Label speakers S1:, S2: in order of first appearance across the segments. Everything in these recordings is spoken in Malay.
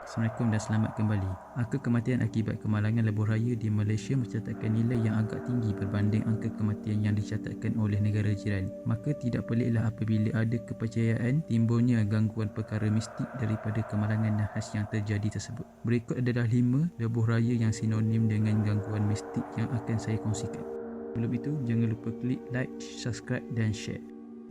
S1: Assalamualaikum dan selamat kembali. Angka kematian akibat kemalangan lebuh raya di Malaysia mencatatkan nilai yang agak tinggi berbanding angka kematian yang dicatatkan oleh negara jiran. Maka tidak peliklah apabila ada kepercayaan timbulnya gangguan perkara mistik daripada kemalangan nahas yang terjadi tersebut. Berikut adalah 5 lebuh raya yang sinonim dengan gangguan mistik yang akan saya kongsikan. Sebelum itu, jangan lupa klik like, subscribe dan share.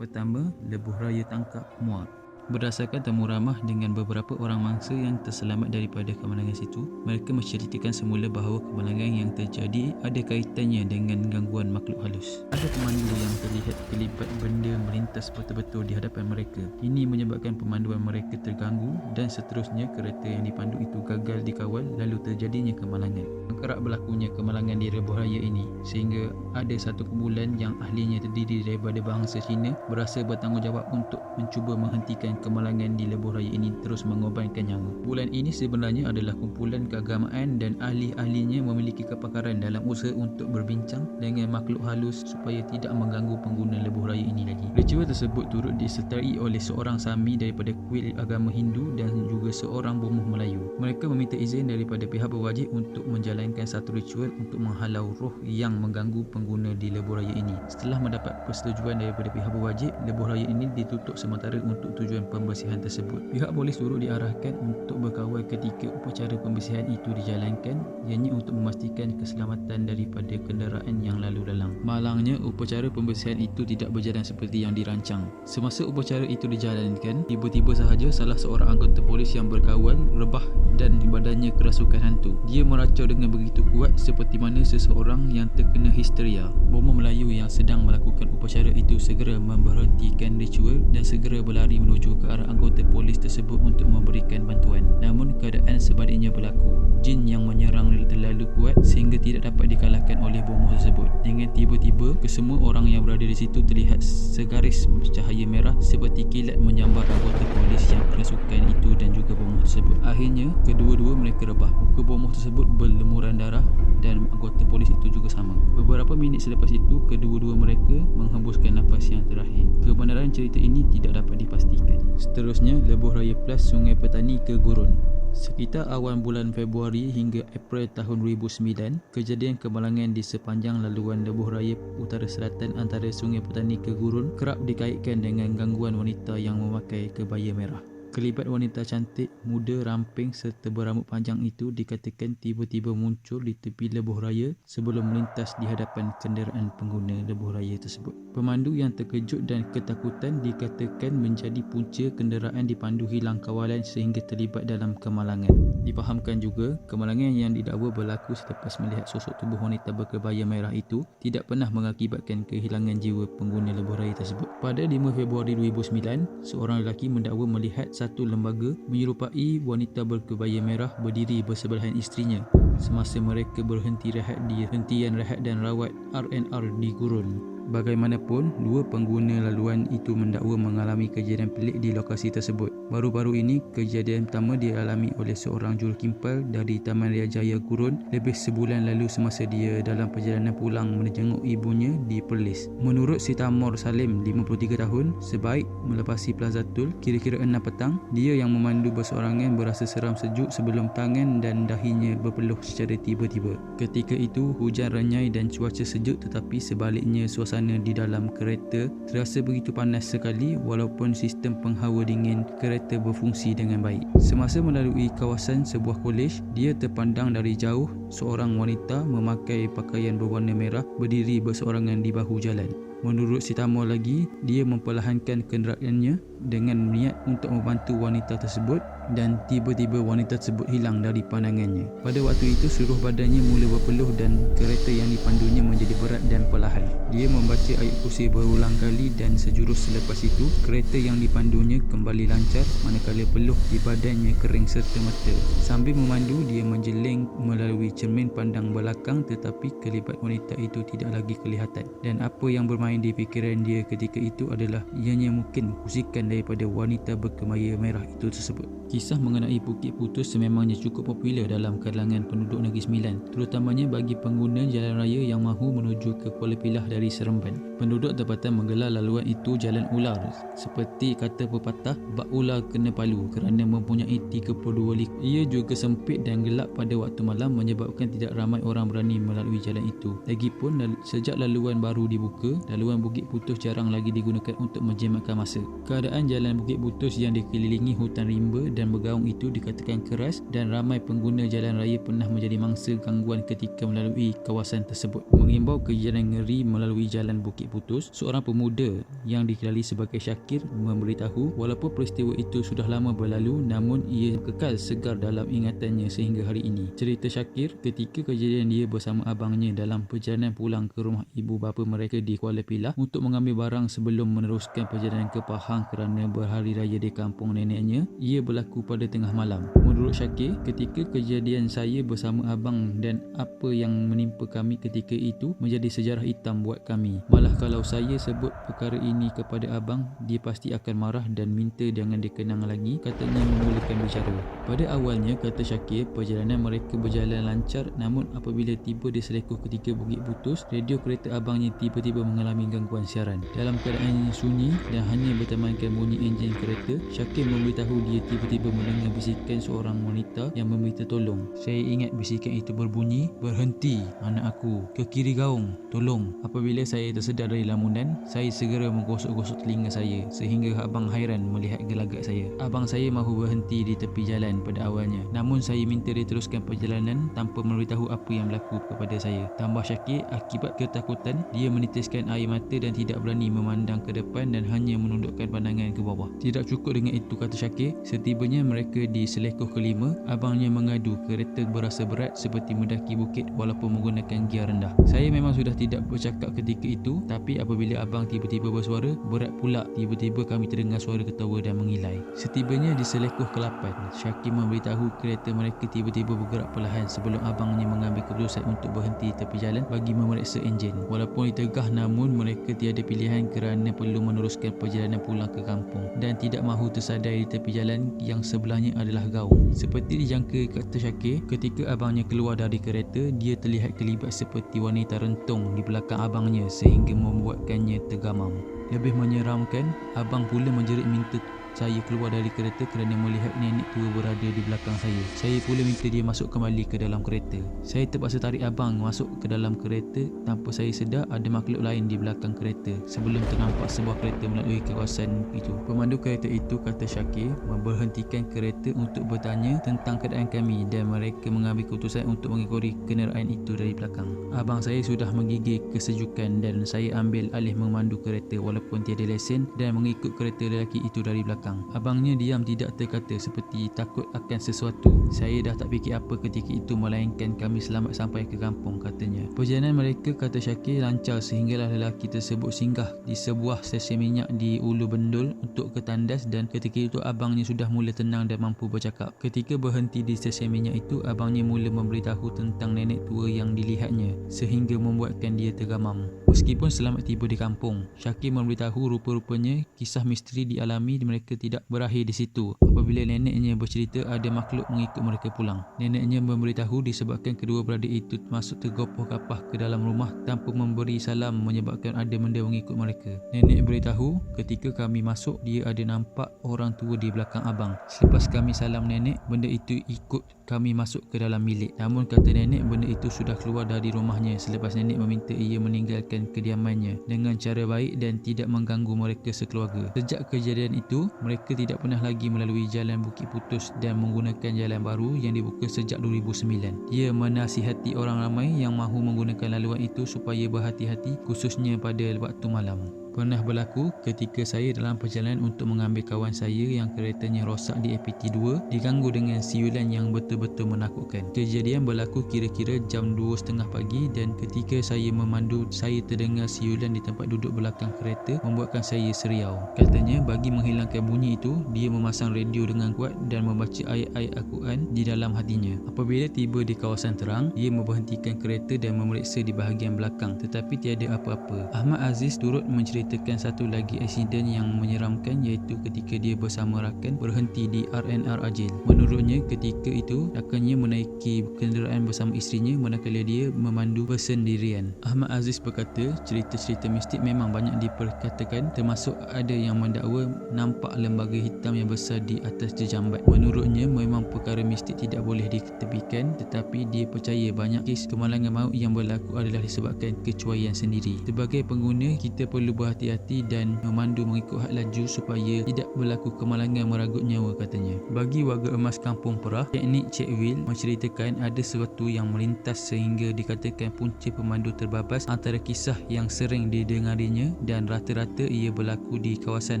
S1: Pertama, lebuh raya tangkap muar. Berdasarkan temu ramah dengan beberapa orang mangsa yang terselamat daripada kemalangan situ, mereka menceritakan semula bahawa kemalangan yang terjadi ada kaitannya dengan gangguan makhluk halus. Ada pemandu yang terlihat terlibat benda melintas betul-betul di hadapan mereka. Ini menyebabkan pemanduan mereka terganggu dan seterusnya kereta yang dipandu itu gagal dikawal lalu terjadinya kemalangan. Kerap berlakunya kemalangan di lebuh raya ini sehingga ada satu kumpulan yang ahlinya terdiri daripada bangsa Cina berasa bertanggungjawab untuk mencuba menghentikan kemalangan di lebuh raya ini terus mengorbankan nyawa. Kumpulan ini sebenarnya adalah kumpulan keagamaan dan ahli-ahlinya memiliki kepakaran dalam usaha untuk berbincang dengan makhluk halus supaya tidak mengganggu pengguna lebuh raya ini lagi. Ritual tersebut turut disertai oleh seorang Sami daripada kuil agama Hindu dan juga seorang bomoh Melayu. Mereka meminta izin daripada pihak berwajib untuk menjalankan satu ritual untuk menghalau roh yang mengganggu pengguna di lebuh raya ini. Setelah mendapat persetujuan daripada pihak berwajib, lebuh raya ini ditutup sementara untuk tujuan pembersihan tersebut. Pihak polis turut diarahkan untuk berkawal ketika upacara pembersihan itu dijalankan, ianya untuk memastikan keselamatan daripada kenderaan yang lalu lalang. Malangnya, upacara pembersihan itu tidak berjalan seperti yang dirancang. Semasa upacara itu dijalankan, tiba-tiba sahaja salah seorang anggota polis yang berkawal rebah dan badannya kerasukan hantu. Dia meracau dengan begitu kuat seperti mana seseorang yang terkena histeria. Bomoh Melayu yang sedang melakukan upacara itu segera memberhentikan ritual dan segera berlari menuju ke arah anggota polis tersebut untuk memberikan bantuan. Namun keadaan sebaliknya berlaku. Jin yang menyerang terlalu kuat sehingga tidak dapat dikalahkan oleh bomoh tersebut. Dengan tiba-tiba, kesemua orang yang berada di situ terlihat segaris cahaya merah seperti kilat menyambar anggota polis yang kerasukan itu dan juga bomoh tersebut. Akhirnya, kedua-dua mereka rebah. Muka bomoh tersebut berlemuran darah dan anggota polis itu juga sama. Beberapa minit selepas itu, kedua-dua mereka menghembuskan nafas yang terakhir. Kebenaran cerita ini tidak dapat dipastikan. Seterusnya, lebuh raya plus Sungai Petani ke Gurun. Sekitar awal bulan Februari hingga April tahun 2009, kejadian kemalangan di sepanjang laluan lebuh raya utara selatan antara Sungai Petani ke Gurun kerap dikaitkan dengan gangguan wanita yang memakai kebaya merah. Kelibat wanita cantik, muda, ramping serta berambut panjang itu dikatakan tiba-tiba muncul di tepi lebuh raya sebelum melintas di hadapan kenderaan pengguna lebuh raya tersebut. Pemandu yang terkejut dan ketakutan dikatakan menjadi punca kenderaan dipandu hilang kawalan sehingga terlibat dalam kemalangan. Difahamkan juga, kemalangan yang didakwa berlaku selepas melihat sosok tubuh wanita berkebaya merah itu tidak pernah mengakibatkan kehilangan jiwa pengguna lebuh raya tersebut. Pada 5 Februari 2009, seorang lelaki mendakwa melihat satu lembaga menyerupai wanita berkebaya merah berdiri bersebelahan isterinya semasa mereka berhenti rehat di hentian rehat dan rawat R&R di Gurun. Bagaimanapun, dua pengguna laluan itu mendakwa mengalami kejadian pelik di lokasi tersebut. Baru-baru ini, kejadian pertama dialami oleh seorang jurukimpal dari Taman Ria Jaya Gurun lebih sebulan lalu semasa dia dalam perjalanan pulang menjenguk ibunya di Perlis. Menurut Sitamor Salim, 53 tahun, sebaik melepasi Plaza Tul kira-kira 6 petang, dia yang memandu berseorangan berasa seram sejuk sebelum tangan dan dahinya berpeluh secara tiba-tiba. Ketika itu, hujan renyai dan cuaca sejuk, tetapi sebaliknya suasana di dalam kereta terasa begitu panas sekali walaupun sistem penghawa dingin kereta berfungsi dengan baik. Semasa melalui kawasan sebuah kolej, dia terpandang dari jauh seorang wanita memakai pakaian berwarna merah berdiri berseorangan di bahu jalan. Menurut Sitamor lagi, dia memperlahankan kenderaannya dengan niat untuk membantu wanita tersebut dan tiba-tiba wanita tersebut hilang dari pandangannya. Pada waktu itu, seluruh badannya mula berpeluh dan kereta yang dipandunya menjadi berat dan perlahan. Dia membaca ayat kursi berulang kali dan sejurus selepas itu, kereta yang dipandunya kembali lancar manakala peluh di badannya kering serta mata. Sambil memandu, dia menjeling melalui cermin pandang belakang tetapi kelibat wanita itu tidak lagi kelihatan. Dan apa yang bermain di fikiran dia ketika itu adalah ianya mungkin pusikan daripada wanita berkebaya merah itu tersebut. Kisah mengenai Bukit Putus sememangnya cukup popular dalam kalangan penduduk Negeri Sembilan, terutamanya bagi pengguna jalan raya yang mahu menuju ke Kuala Pilah dari Seremban. Penduduk tempatan menggelar laluan itu jalan ular, seperti kata pepatah, bak ular kena palu, kerana mempunyai 32 liku. Ia juga sempit dan gelap pada waktu malam menyebabkan tidak ramai orang berani melalui jalan itu. Lagipun sejak laluan baru dibuka, laluan Bukit Putus jarang lagi digunakan untuk menjimatkan masa. Keadaan jalan Bukit Putus yang dikelilingi hutan rimba dan bergaung itu dikatakan keras, dan ramai pengguna jalan raya pernah menjadi mangsa gangguan ketika melalui kawasan tersebut. Mengimbau kejadian ngeri melalui jalan Bukit Putus, seorang pemuda yang dikenali sebagai Syakir memberitahu walaupun peristiwa itu sudah lama berlalu, namun ia kekal segar dalam ingatannya sehingga hari ini. Cerita Syakir, ketika kejadian dia bersama abangnya dalam perjalanan pulang ke rumah ibu bapa mereka di Kuala Pilah untuk mengambil barang sebelum meneruskan perjalanan ke Pahang kerana berhari raya di kampung neneknya. Ia berlaku pada tengah malam. Menurut Syakir, ketika kejadian saya bersama abang dan apa yang menimpa kami ketika itu menjadi sejarah hitam buat kami. Malah kalau saya sebut perkara ini kepada abang, dia pasti akan marah dan minta jangan dikenang lagi, katanya memulakan bicara. Pada awalnya, kata Syakir, perjalanan mereka berjalan lancar, namun apabila tiba di selekoh ketiga Bukit Putus, radio kereta abangnya tiba-tiba mengalami gangguan siaran. Dalam keadaan sunyi dan hanya bertemankan bunyi enjin kereta, Syakir memberitahu dia tiba-tiba mendengar bisikan seorang wanita yang meminta tolong. Saya ingat bisikan itu berbunyi, "Berhenti anak aku, ke kiri gaung, tolong." Apabila saya tersedar dari lamunan, saya segera menggosok-gosok telinga saya sehingga abang hairan melihat gelagat saya. Abang saya mahu berhenti di tepi jalan pada awalnya, namun saya minta dia teruskan perjalanan tanpa memberitahu apa yang berlaku kepada saya. Tambah Syakir, akibat ketakutan, dia menitiskan air mata dan tidak berani memandang ke depan dan hanya menundukkan pandangan ke bawah. Tidak cukup dengan itu, kata Syakir, setibanya mereka di selekoh kelima, abangnya mengadu kereta berasa berat seperti mendaki bukit walaupun menggunakan giar rendah. Saya memang sudah tidak bercakap ketika itu, tapi apabila abang tiba-tiba bersuara, berat pula tiba-tiba kami terdengar suara ketawa dan mengilai. Setibanya di selekoh ke-8, Syakir memberitahu kereta mereka tiba-tiba bergerak perlahan sebelum abangnya mengambil keputusan untuk berhenti tepi jalan bagi memeriksa enjin. Walaupun ditegah, namun mereka tiada pilihan kerana perlu meneruskan perjalanan pulang ke kampung dan tidak mahu tersadar di tepi jalan yang sebelahnya adalah gaung. Seperti dijangka, kata Syakir, ketika abangnya keluar dari kereta, dia terlihat kelibat seperti wanita rentung di belakang abangnya sehingga membuatkannya tergamam. Lebih menyeramkan, abang pula menjerit minta saya keluar dari kereta kerana melihat nenek tua berada di belakang saya. Saya pula minta dia masuk kembali ke dalam kereta. Saya terpaksa tarik abang masuk ke dalam kereta. Tanpa saya sedar, ada makhluk lain di belakang kereta sebelum ternampak sebuah kereta melalui kawasan itu. Pemandu kereta itu, kata Syakir, memberhentikan kereta untuk bertanya tentang keadaan kami dan mereka mengambil keputusan untuk mengikuti kenderaan itu dari belakang. Abang saya sudah menggigil kesejukan dan saya ambil alih memandu kereta walaupun tiada lesen dan mengikut kereta lelaki itu dari belakang. Abangnya diam tidak terkata seperti takut akan sesuatu. Saya dah tak fikir apa ketika itu melainkan kami selamat sampai ke kampung, katanya. Perjalanan mereka, kata Syakir, lancar sehinggalah lelaki tersebut singgah di sebuah stesen minyak di Ulu Bendul untuk ke tandas dan ketika itu abangnya sudah mula tenang dan mampu bercakap. Ketika berhenti di stesen minyak itu, abangnya mula memberitahu tentang nenek tua yang dilihatnya sehingga membuatkan dia tergamam. Meskipun selamat tiba di kampung, Syakir memberitahu rupa-rupanya kisah misteri dialami mereka tidak berakhir di situ. Apabila neneknya bercerita ada makhluk mengikut mereka pulang. Neneknya memberitahu disebabkan kedua beradik itu masuk tergopoh kapah ke dalam rumah tanpa memberi salam menyebabkan ada benda mengikut mereka. Nenek beritahu ketika kami masuk dia ada nampak orang tua di belakang abang. Selepas kami salam nenek, benda itu ikut kami masuk ke dalam bilik. Namun kata nenek benda itu sudah keluar dari rumahnya selepas nenek meminta ia meninggalkan kediamannya dengan cara baik dan tidak mengganggu mereka sekeluarga. Sejak kejadian itu, mereka tidak pernah lagi melalui jalan Bukit Putus dan menggunakan jalan baru yang dibuka sejak 2009. Ia menasihati orang ramai yang mahu menggunakan laluan itu supaya berhati-hati khususnya pada waktu malam. Pernah berlaku ketika saya dalam perjalanan untuk mengambil kawan saya yang keretanya rosak di APT2 diganggu dengan siulan yang betul-betul menakutkan. Kejadian berlaku kira-kira jam 2.30 pagi dan ketika saya memandu, saya terdengar siulan di tempat duduk belakang kereta membuatkan saya seriau. Katanya bagi menghilangkan bunyi itu, dia memasang radio dengan kuat dan membaca ayat-ayat Al-Quran di dalam hatinya. Apabila tiba di kawasan terang, dia memberhentikan kereta dan memeriksa di bahagian belakang tetapi tiada apa-apa. Ahmad Aziz turut menceritakan menceritakan satu lagi insiden yang menyeramkan, iaitu ketika dia bersama rakan berhenti di RNR Ajil. Menurutnya ketika itu rakannya menaiki kenderaan bersama isterinya manakala dia memandu bersendirian. Ahmad Aziz berkata cerita-cerita mistik memang banyak diperkatakan, termasuk ada yang mendakwa nampak lembaga hitam yang besar di atas jejambat. Menurutnya memang perkara mistik tidak boleh diketepikan, tetapi dia percaya banyak kes kemalangan maut yang berlaku adalah disebabkan kecuaian sendiri. Sebagai pengguna, kita perlu berhati-hati dan memandu mengikut had laju supaya tidak berlaku kemalangan meragut nyawa, katanya. Bagi warga emas Kampung Perah, Cik Nick Cik Will menceritakan ada sesuatu yang melintas sehingga dikatakan punca pemandu terbabas antara kisah yang sering didengarinya, dan rata-rata ia berlaku di kawasan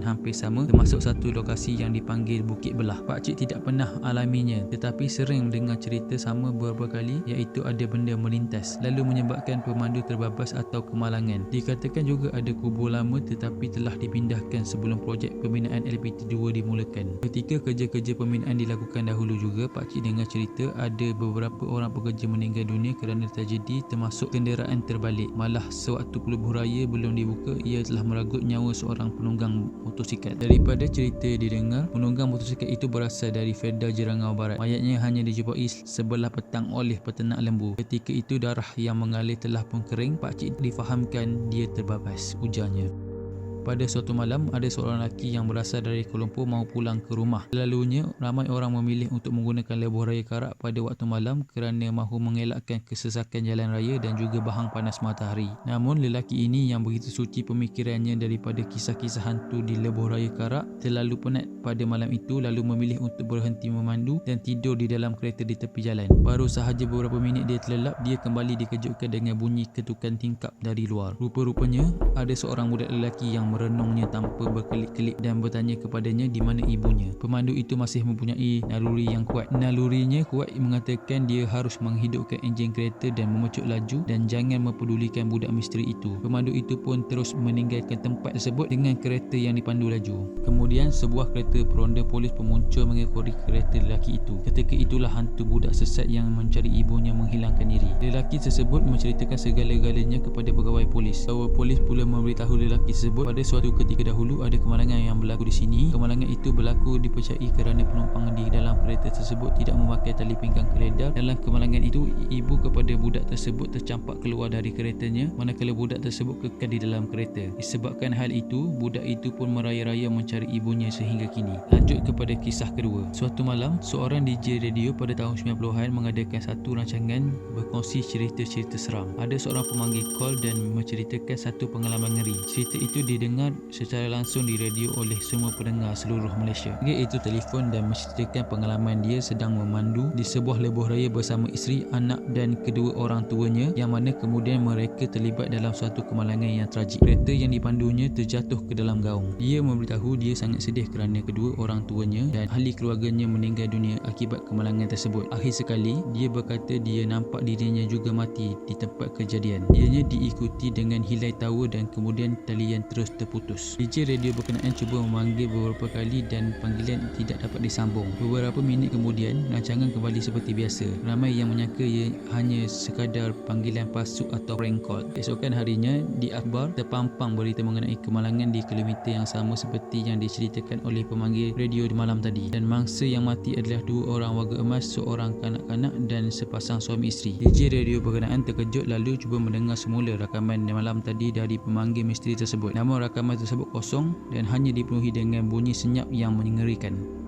S1: hampir sama, termasuk satu lokasi yang dipanggil Bukit Belah. Pak Cik tidak pernah alaminya, tetapi sering mendengar cerita sama beberapa kali, iaitu ada benda melintas lalu menyebabkan pemandu terbabas atau kemalangan. Dikatakan juga ada kubur lama tetapi telah dipindahkan sebelum projek pembinaan LPT2 dimulakan. Ketika kerja-kerja pembinaan dilakukan dahulu juga, Pak Cik dengar cerita ada beberapa orang pekerja meninggal dunia kerana tragedi, termasuk kenderaan terbalik. Malah sewaktu pelubuh raya belum dibuka, ia telah meragut nyawa seorang penunggang motosikal. Daripada cerita didengar, penunggang motosikal itu berasal dari Fedah Jerangau Barat. Mayatnya hanya dijumpai sebelah petang oleh peternak lembu. Ketika itu darah yang mengalir telah pun kering. Pak Cik difahamkan dia terbabas, ujarnya. Pada suatu malam, ada seorang lelaki yang berasal dari Kuala Lumpur mahu pulang ke rumah. Selalunya, ramai orang memilih untuk menggunakan lebuh raya Karak pada waktu malam kerana mahu mengelakkan kesesakan jalan raya dan juga bahang panas matahari. Namun, lelaki ini yang begitu suci pemikirannya daripada kisah-kisah hantu di lebuh raya Karak terlalu penat pada malam itu, lalu memilih untuk berhenti memandu dan tidur di dalam kereta di tepi jalan. Baru sahaja beberapa minit dia terlelap, dia kembali dikejutkan dengan bunyi ketukan tingkap dari luar. Rupa-rupanya, ada seorang budak lelaki yang merenungnya tanpa berkelip-kelip dan bertanya kepadanya di mana ibunya. Pemandu itu masih mempunyai naluri yang kuat. Nalurinya kuat mengatakan dia harus menghidupkan enjin kereta dan memecut laju dan jangan mempedulikan budak misteri itu. Pemandu itu pun terus meninggalkan tempat tersebut dengan kereta yang dipandu laju. Kemudian sebuah kereta peronda polis pun muncul mengekori kereta lelaki itu. Ketika itulah hantu budak sesat yang mencari ibunya menghilangkan diri. Lelaki tersebut menceritakan segala-galanya kepada pegawai polis. Pegawai polis pula memberitahu lelaki tersebut pada suatu ketika dahulu ada kemalangan yang berlaku di sini. Kemalangan itu berlaku dipercayai kerana penumpang di dalam kereta tersebut tidak memakai tali pinggang keledar. Dalam kemalangan itu, ibu kepada budak tersebut tercampak keluar dari keretanya manakala budak tersebut kekal di dalam kereta. Disebabkan hal itu, budak itu pun meraya-raya mencari ibunya sehingga kini. Lanjut kepada kisah kedua. Suatu malam, seorang DJ radio pada tahun 90-an mengadakan satu rancangan berkongsi cerita-cerita seram. Ada seorang pemanggil call dan menceritakan satu pengalaman ngeri. Cerita itu didengar secara langsung di radio oleh semua pendengar seluruh Malaysia. Dia itu telefon dan menceritakan pengalaman dia sedang memandu di sebuah lebuh raya bersama isteri, anak dan kedua orang tuanya, yang mana kemudian mereka terlibat dalam suatu kemalangan yang tragik. Kereta yang dipandunya terjatuh ke dalam gaung. Dia memberitahu dia sangat sedih kerana kedua orang tuanya dan ahli keluarganya meninggal dunia akibat kemalangan tersebut. Akhir sekali, dia berkata dia nampak dirinya juga mati di tempat kejadian. Ianya diikuti dengan hilai tawa dan kemudian talian terus terputus. DJ radio berkenaan cuba memanggil beberapa kali dan panggilan tidak dapat disambung. Beberapa minit kemudian, rancangan kembali seperti biasa. Ramai yang menyangka ia hanya sekadar panggilan palsu atau prank call. Esokan harinya, di akhbar terpampang berita mengenai kemalangan di kilometer yang sama seperti yang diceritakan oleh pemanggil radio di malam tadi. Dan mangsa yang mati adalah dua orang warga emas, seorang kanak-kanak dan sepasang suami isteri. DJ radio berkenaan terkejut lalu cuba mendengar semula rakaman malam tadi dari pemanggil misteri tersebut. Namun rakaman tersebut kosong dan hanya dipenuhi dengan bunyi senyap yang mengerikan.